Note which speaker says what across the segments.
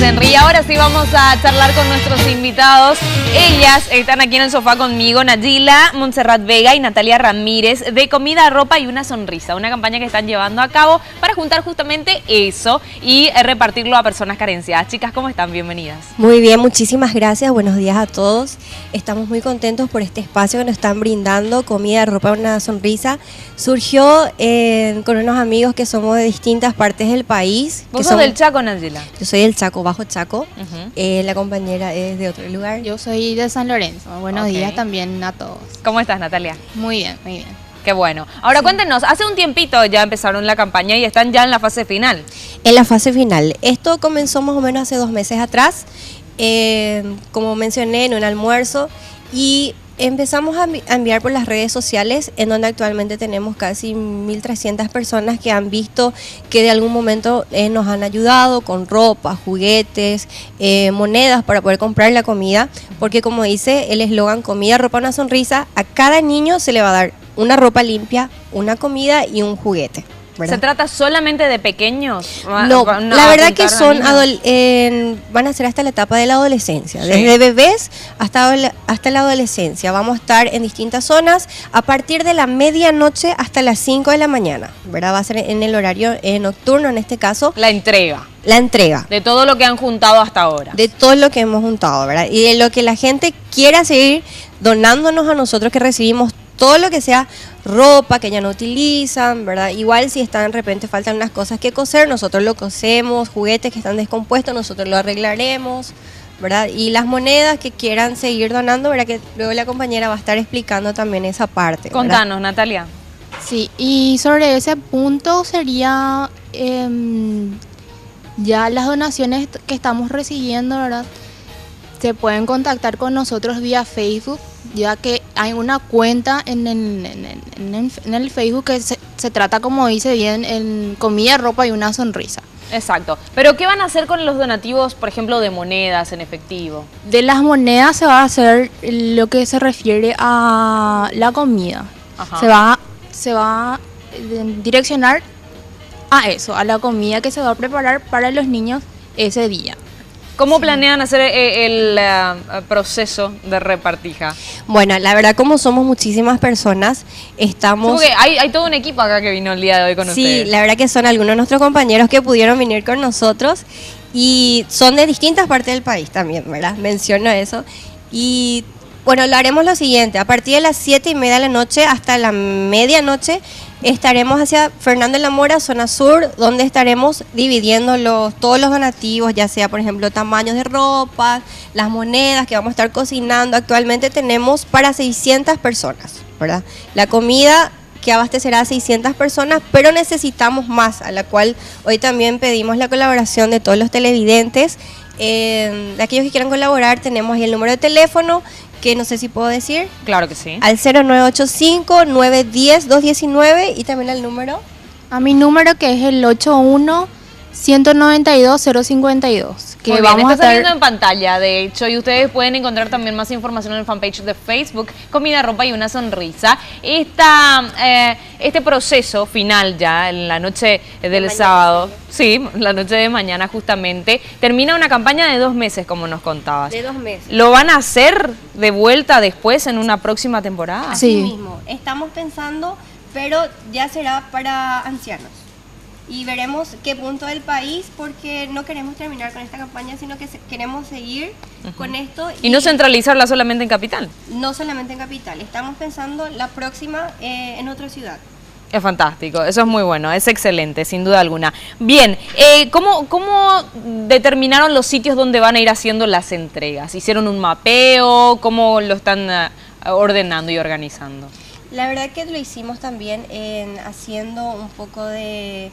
Speaker 1: gracias, Henry. Y ahora sí vamos a charlar con nuestros invitados. Ellas están aquí en el sofá conmigo, Nayila, Montserrat Vega y Natalia Ramírez, de Comida, Ropa y una Sonrisa, una campaña que están llevando a cabo para juntar justamente eso y repartirlo a personas carenciadas. Chicas, ¿cómo están? Bienvenidas.
Speaker 2: Muy bien, muchísimas gracias. Buenos días a todos. Estamos muy contentos por este espacio que nos están brindando. Comida, Ropa y una Sonrisa surgió con unos amigos que somos de distintas partes del país.
Speaker 1: ¿Vos sos del Chaco, Nayila?
Speaker 2: Yo soy del Chaco, Bajo Chaco. La compañera es de otro lugar.
Speaker 3: Yo soy de San Lorenzo. Buenos días también a todos.
Speaker 1: ¿Cómo estás, Natalia?
Speaker 3: Muy bien, muy bien.
Speaker 1: Qué bueno. Ahora cuéntenos, hace un tiempito ya empezaron la campaña y están ya en la fase final.
Speaker 2: En la fase final. Esto comenzó más o menos hace 2 meses atrás, como mencioné, en un almuerzo, y empezamos a enviar por las redes sociales, en donde actualmente tenemos casi 1.300 personas que han visto que de algún momento nos han ayudado con ropa, juguetes, monedas para poder comprar la comida, porque como dice el eslogan Comida, Ropa, una Sonrisa, a cada niño se le va a dar una ropa limpia, una comida y un juguete. ¿Verdad?
Speaker 1: ¿Se trata solamente de pequeños?
Speaker 2: No, la verdad que son van a ser hasta la etapa de la adolescencia, desde bebés hasta la adolescencia. Vamos a estar en distintas zonas a partir de la medianoche hasta las 5 de la mañana, ¿verdad? Va a ser en el horario nocturno, en este caso.
Speaker 1: La entrega.
Speaker 2: De
Speaker 1: todo lo que han juntado hasta ahora.
Speaker 2: De todo lo que hemos juntado, ¿verdad? Y de lo que la gente quiera seguir donándonos a nosotros, que recibimos todo lo que sea ropa que ya no utilizan, ¿verdad? Igual si están de repente faltan unas cosas que coser, nosotros lo cosemos, juguetes que están descompuestos, nosotros lo arreglaremos, ¿verdad? Y las monedas que quieran seguir donando, ¿verdad? Que luego la compañera va a estar explicando también esa parte, ¿verdad?
Speaker 1: Contanos, Natalia.
Speaker 3: Sí, y sobre ese punto sería ya las donaciones que estamos recibiendo, ¿verdad? Se pueden contactar con nosotros vía Facebook, ya que hay una cuenta en el Facebook que se trata, como dice bien, en Comida, Ropa y una Sonrisa.
Speaker 1: Exacto. Pero ¿qué van a hacer con los donativos, por ejemplo, de monedas en efectivo?
Speaker 3: De las monedas se va a hacer lo que se refiere a la comida. Ajá. Se va a direccionar a eso, a la comida que se va a preparar para los niños ese día.
Speaker 1: ¿Cómo planean hacer el proceso de repartija?
Speaker 2: Bueno, la verdad, como somos muchísimas personas, estamos...
Speaker 1: Sí, hay todo un equipo acá que vino el día de hoy con ustedes.
Speaker 2: Sí, la verdad que son algunos de nuestros compañeros que pudieron venir con nosotros y son de distintas partes del país también, ¿verdad? Menciono eso. Y bueno, lo haremos lo siguiente: a partir de las 7:30 de la noche hasta la medianoche estaremos hacia Fernando de la Mora, zona sur, donde estaremos dividiendo todos los donativos, ya sea, por ejemplo, tamaños de ropa, las monedas que vamos a estar cocinando. Actualmente tenemos para 600 personas, ¿verdad? La comida que abastecerá a 600 personas, pero necesitamos más, a la cual hoy también pedimos la colaboración de todos los televidentes. De aquellos que quieran colaborar, tenemos ahí el número de teléfono, que no sé si puedo decir.
Speaker 1: Claro que sí.
Speaker 2: Al 0985-910-219 y también al número.
Speaker 3: A mi número, que es el 81-192-052. Que
Speaker 1: muy bien,
Speaker 3: vamos
Speaker 1: está
Speaker 3: a estar
Speaker 1: saliendo en pantalla, de hecho, y ustedes pueden encontrar también más información en el fanpage de Facebook, Comida, Ropa y una Sonrisa. Este proceso final ya, en la noche del sábado, sí, la noche de mañana justamente, termina una campaña de 2 meses, como nos contabas.
Speaker 2: De 2 meses.
Speaker 1: ¿Lo van a hacer de vuelta después en una próxima temporada?
Speaker 2: Así
Speaker 3: Sí.
Speaker 2: mismo, estamos pensando, pero ya será para ancianos. Y veremos qué punto del país, porque no queremos terminar con esta campaña, sino que queremos seguir con esto.
Speaker 1: Y no centralizarla solamente en Capital.
Speaker 2: No solamente en Capital, estamos pensando la próxima en otra ciudad.
Speaker 1: Es fantástico, eso es muy bueno, es excelente, sin duda alguna. Bien, ¿cómo determinaron los sitios donde van a ir haciendo las entregas? ¿Hicieron un mapeo? ¿Cómo lo están ordenando y organizando?
Speaker 2: La verdad que lo hicimos también haciendo un poco de...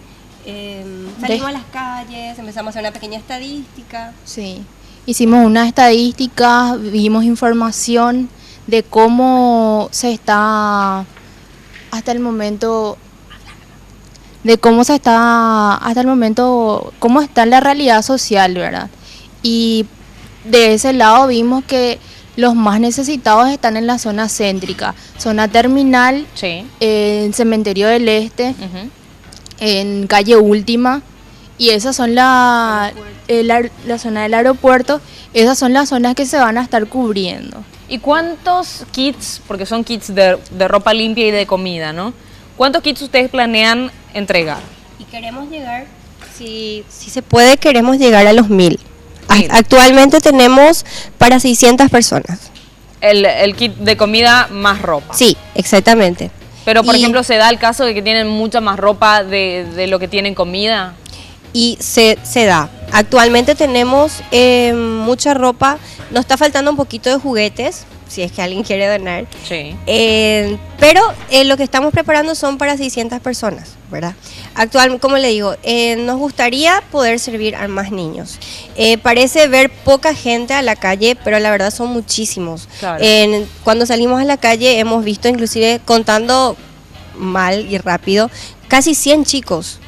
Speaker 2: salimos a las calles, empezamos a hacer una pequeña estadística.
Speaker 3: Sí, hicimos una estadística, vimos información de cómo se está hasta el momento, cómo está la realidad social, ¿verdad? Y de ese lado vimos que los más necesitados están en la zona céntrica, zona terminal,
Speaker 1: Sí.
Speaker 3: en Cementerio del Este, en calle Última Y esas son la zona del aeropuerto, esas son las zonas que se van a estar cubriendo.
Speaker 1: ¿Y cuántos kits, porque son kits de ropa limpia y de comida, ¿no? ¿Cuántos kits ustedes planean entregar?
Speaker 2: Y queremos llegar, si se puede, queremos llegar a los 1000.
Speaker 1: 1000.
Speaker 2: Actualmente tenemos para 600 personas.
Speaker 1: El kit de comida más ropa.
Speaker 2: Sí, exactamente.
Speaker 1: Pero, por
Speaker 2: Y-
Speaker 1: ejemplo, ¿se da el caso de que tienen mucha más ropa de lo que tienen comida?
Speaker 2: Y se da. Actualmente tenemos mucha ropa, nos está faltando un poquito de juguetes, si es que alguien quiere donar.
Speaker 1: Sí.
Speaker 2: Pero lo que estamos preparando son para 600 personas, ¿verdad? Actualmente, como le digo, nos gustaría poder servir a más niños. Parece ver poca gente a la calle, pero la verdad son muchísimos.
Speaker 1: Claro.
Speaker 2: Cuando salimos a la calle hemos visto, inclusive contando mal y rápido, casi 100 chicos.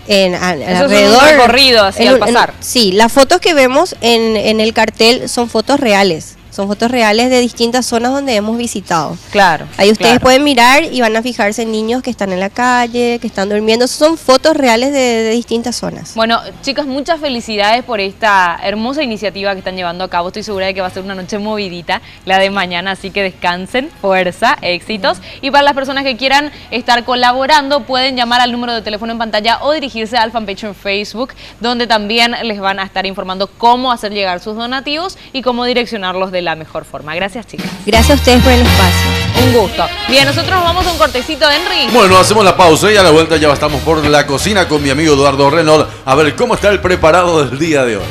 Speaker 1: Eso
Speaker 2: Alrededor.
Speaker 1: es un recorrido así al pasar.
Speaker 2: Sí, las fotos que vemos en el cartel son fotos reales. Son fotos reales de distintas zonas donde hemos visitado.
Speaker 1: Claro.
Speaker 2: Ahí ustedes
Speaker 1: claro.
Speaker 2: pueden mirar y van a fijarse en niños que están en la calle, que están durmiendo. Son fotos reales de distintas zonas.
Speaker 1: Bueno, chicas, muchas felicidades por esta hermosa iniciativa que están llevando a cabo. Estoy segura de que va a ser una noche movidita la de mañana, así que descansen, fuerza, éxitos. Y para las personas que quieran estar colaborando, pueden llamar al número de teléfono en pantalla o dirigirse al fanpage en Facebook, donde también les van a estar informando cómo hacer llegar sus donativos y cómo direccionarlos de la mejor forma. Gracias, chicas.
Speaker 2: Gracias a ustedes por el espacio.
Speaker 1: Un gusto. Bien, nosotros vamos a un cortecito, Henry.
Speaker 4: Bueno, hacemos la pausa y a la vuelta ya estamos por la cocina con mi amigo Eduardo Renaud a ver cómo está el preparado del día de hoy.